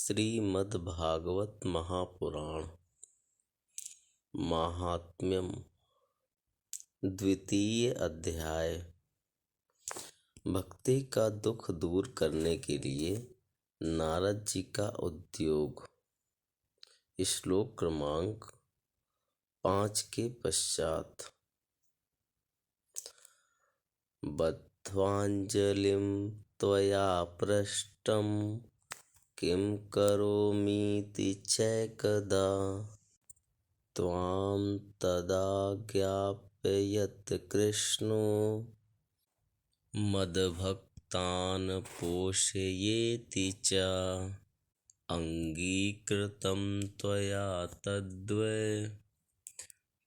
श्रीमद्भागवत महापुराण महात्म्यम द्वितीय अध्याय। भक्ति का दुख दूर करने के लिए नारद जी का उद्योग। श्लोक क्रमांक 5 के पश्चात। बद्ध्वांजलिं त्वया पृष्टं किं करोमीति चैकदा त्वां तदा ज्ञापयत् कृष्णो मद्भक्तान् पोषयेति च। अङ्गीकृतं त्वया तद्वै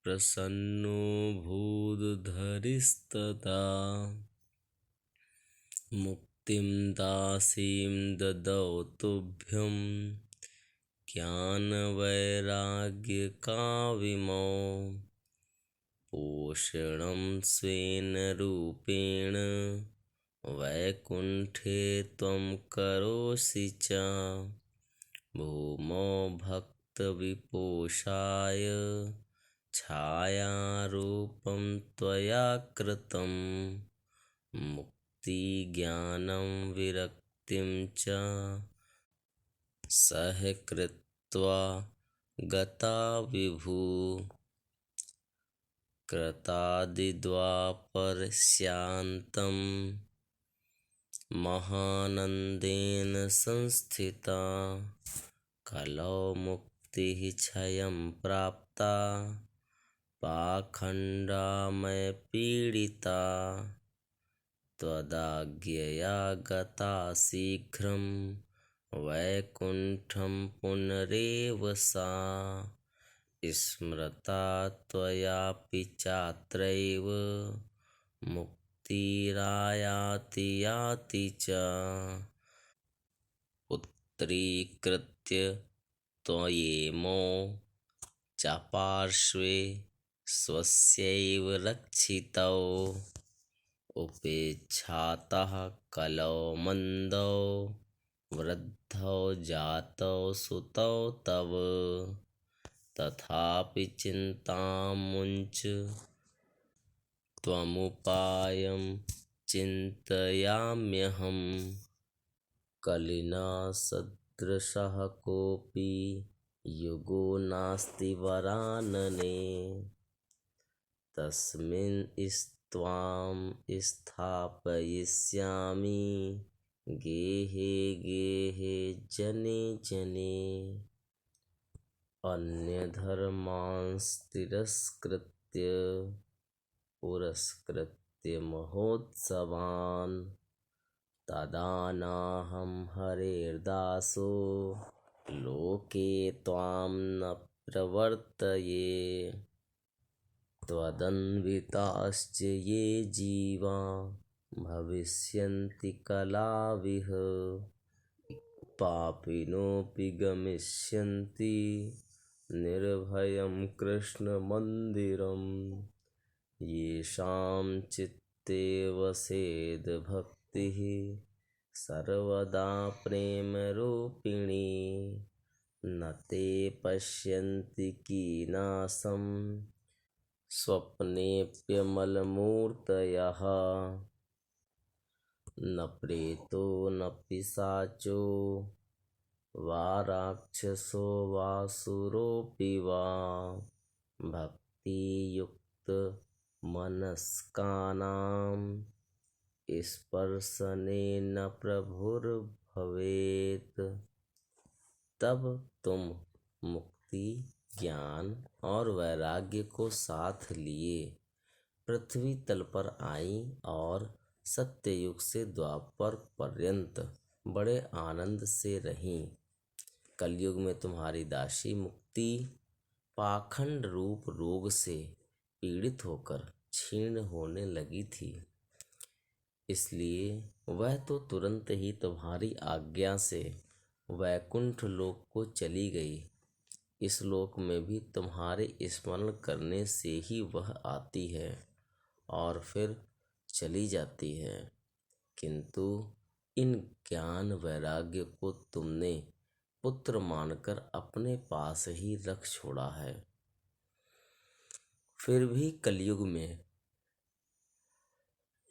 प्रसन्नो भूदधरिस्तदा मुक्तिं दासीं ददौ तुभ्यं ज्ञानवैराग्यकाविमौ पोषणं स्वेन रूपेण वैकुण्ठे त्वं करोषि च। भूमौ भक्तविपोषाय छायारूपं त्वया कृतं मुक्तिज्ञानं विरक्तिं च सहकृत्वा गता विभु। कृतादिद्वापरस्यान्तं महानन्देन संस्थिता कलौ मुक्तिः क्षयं प्राप्ता पाखण्डामयपीडिता त्वदाज्ञया गता शीघ्रं वैकुण्ठं पुनरेव सा स्मृता त्वयापि चात्रैव मुक्तिरायाति याति च। पुत्रीकृत्य त्वयेमौ चापार्श्वे स्वस्यैव रक्षितौ उपेक्षातः कलौ मन्दौ वृद्धौ जातौ सुतौ तव तथापि चिन्तां मुञ्च त्वमुपायं चिन्तयाम्यहम्। कलिना सदृशः कोऽपि युगो नास्ति वरानने तस्मिन् स्त्वां स्थापयिष्यामि गेहे गेहे जने जने। अन्यधर्मांस्तिरस्कृत्य पुरस्कृत्य महोत्सवान् तदा नाहं हरेर्दासो लोके त्वां न प्रवर्तये। त्वदन्विताश्च ये जीवा भविष्यन्ति कलाविह पापिनोऽपि गमिष्यन्ति निर्भयं कृष्णमन्दिरम्। येषां चित्ते वसेद्भक्तिः सर्वदा प्रेमरूपिणी न ते पश्यन्ति कीनाशं स्वप्नेऽप्यमलमूर्तयः। न प्रेतो न पिशाचो वा राक्षसो वासुरोऽपि वा भक्तियुक्तमनस्कानां स्पर्शनेन प्रभुर्भवेत्। तब तुम मुक्ति ज्ञान और वैराग्य को साथ लिए पृथ्वी तल पर आई और सत्ययुग से द्वापर पर्यंत बड़े आनंद से रहीं। कलयुग में तुम्हारी दासी मुक्ति पाखंड रूप रोग से पीड़ित होकर क्षीण होने लगी थी, इसलिए वह तो तुरंत ही तुम्हारी आज्ञा से वैकुंठ लोक को चली गई। इस लोक में भी तुम्हारे स्मरण करने से ही वह आती है और फिर चली जाती है, किंतु इन ज्ञान वैराग्य को तुमने पुत्र मानकर अपने पास ही रख छोड़ा है। फिर भी कलयुग में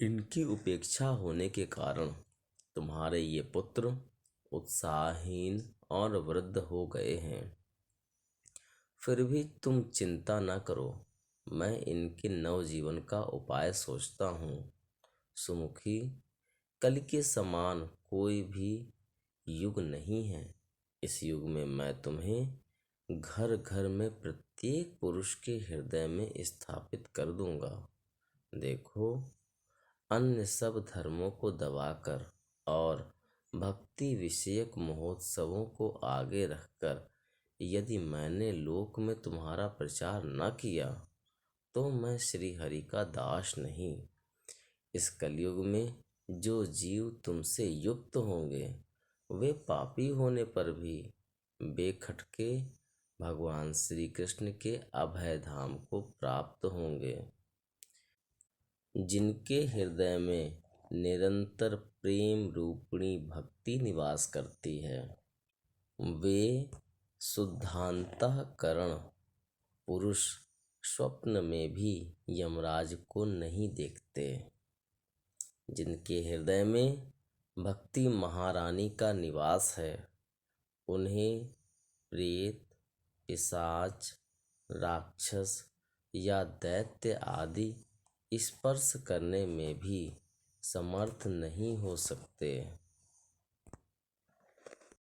इनकी उपेक्षा होने के कारण तुम्हारे ये पुत्र उत्साहहीन और वृद्ध हो गए हैं। फिर भी तुम चिंता न करो, मैं इनके नवजीवन का उपाय सोचता हूँ। सुमुखी, कल के समान कोई भी युग नहीं है। इस युग में मैं तुम्हें घर घर में प्रत्येक पुरुष के हृदय में स्थापित कर दूंगा। देखो, अन्य सब धर्मों को दबाकर और भक्ति विषयक महोत्सवों को आगे रखकर यदि मैंने लोक में तुम्हारा प्रचार न किया तो मैं श्री हरि का दास नहीं। इस कलयुग में जो जीव तुमसे युक्त होंगे वे पापी होने पर भी बेखटके भगवान श्री कृष्ण के अभय धाम को प्राप्त होंगे। जिनके हृदय में निरंतर प्रेम रूपिणी भक्ति निवास करती है, वे शुद्धांतःकरण पुरुष स्वप्न में भी यमराज को नहीं देखते। जिनके हृदय में भक्ति महारानी का निवास है, उन्हें प्रेत, पिशाच, राक्षस या दैत्य आदि स्पर्श करने में भी समर्थ नहीं हो सकते।